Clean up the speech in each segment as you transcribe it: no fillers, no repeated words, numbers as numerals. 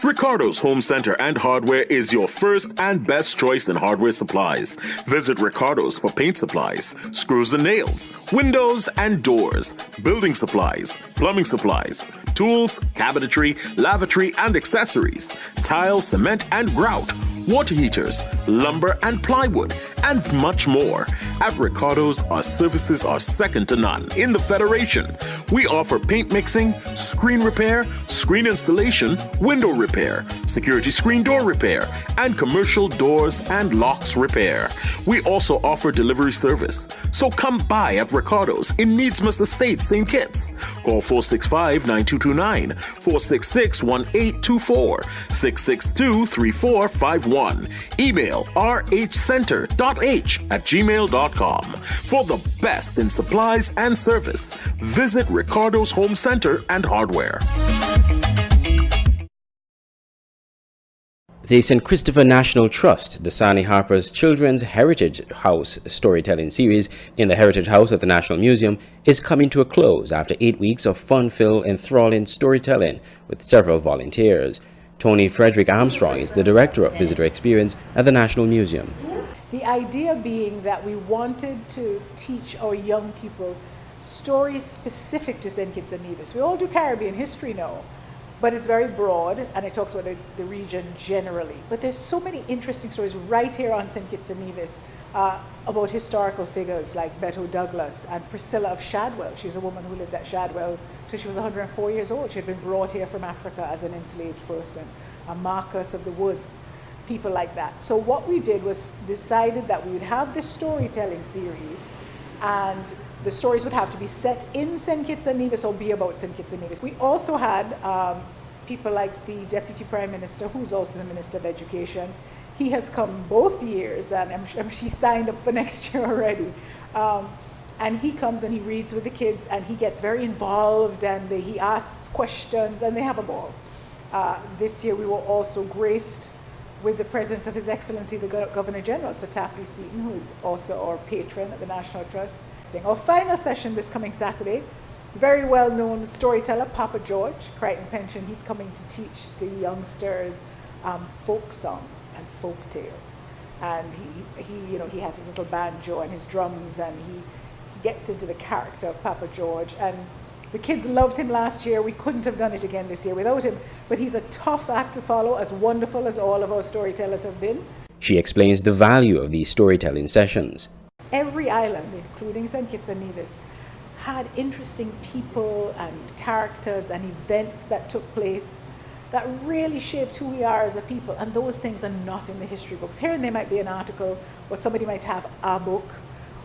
Ricardo's Home Center and Hardware is your first and best choice in hardware supplies. Visit Ricardo's for paint supplies, screws and nails, windows and doors, building supplies, plumbing supplies, tools, cabinetry, lavatory and accessories, tile, cement and grout, water heaters, lumber and plywood, and much more. At Ricardo's, our services are second to none in the Federation. We offer paint mixing, screen repair, screen installation, window repair, security screen door repair, and commercial doors and locks repair. We also offer delivery service. So come by at Ricardo's in Needsmith Estate, St. Kitts. Call 465-9229, 466-1824, 662-3451. Email rhcenter.h@gmail.com. For the best in supplies and service, visit Ricardo's Home Center and Hardware. The St. Christopher National Trust, Dasani Harper's Children's Heritage House storytelling series in the Heritage House at the National Museum is coming to a close after 8 weeks of fun-filled, enthralling storytelling with several volunteers. Tony Frederick Armstrong is the Director of Visitor Experience at the National Museum. The idea being that we wanted to teach our young people stories specific to St. Kitts and Nevis. We all do Caribbean history now, but it's very broad and it talks about the region generally. But there's so many interesting stories right here on St. Kitts and Nevis about historical figures like Beto Douglas and Priscilla of Shadwell. She's a woman who lived at Shadwell till she was 104 years old. She had been brought here from Africa as an enslaved person. Marcus of the Woods, people like that. So what we did was decided that we would have this storytelling series, and the stories would have to be set in St. Kitts and Nevis or be about St. Kitts and Nevis. We also had people like the Deputy Prime Minister, who's also the Minister of Education. He has come both years, and I'm sure she signed up for next year already. And he comes and he reads with the kids, and he gets very involved, and he asks questions, and they have a ball. This year we were also graced with the presence of His Excellency the Governor General, Sir Tapley Seaton, who is also our patron at the National Trust. Our final session this coming Saturday, very well-known storyteller Papa George, Crichton Pension, he's coming to teach the youngsters folk songs and folk tales. And he has his little banjo and his drums, and he gets into the character of Papa George. And the kids loved him last year. We couldn't have done it again this year without him. But he's a tough act to follow, as wonderful as all of our storytellers have been. She explains the value of these storytelling sessions. Every island, including St. Kitts and Nevis, had interesting people and characters and events that took place that really shaped who we are as a people. And those things are not in the history books. Here and there might be an article, or somebody might have a book,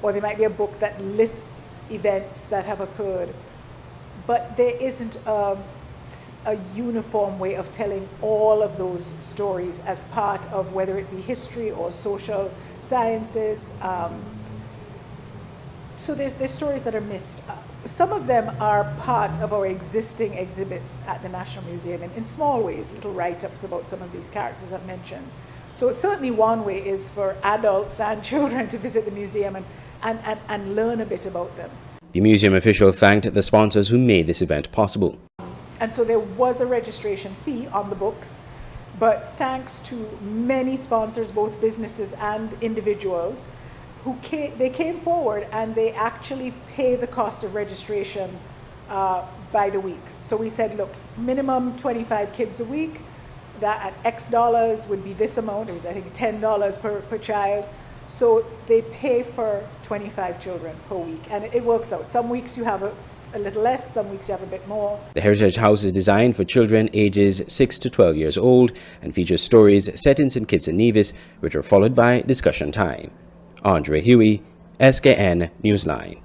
or there might be a book that lists events that have occurred. But there isn't a uniform way of telling all of those stories as part of whether it be history or social sciences. So there's stories that are missed. Some of them are part of our existing exhibits at the National Museum in small ways, little write-ups about some of these characters I've mentioned. So certainly one way is for adults and children to visit the museum and learn a bit about them. The museum official thanked the sponsors who made this event possible. And so there was a registration fee on the books, but thanks to many sponsors, both businesses and individuals, they came forward and they actually pay the cost of registration by the week. So we said, look, minimum 25 kids a week, that at X dollars would be this amount. It was, I think, $10 per child. So they pay for 25 children per week, and it works out. Some weeks you have a little less, some weeks you have a bit more. The Heritage House is designed for children ages 6 to 12 years old and features stories set in St. Kitts and Nevis, which are followed by discussion time. Andre Huey, SKN Newsline.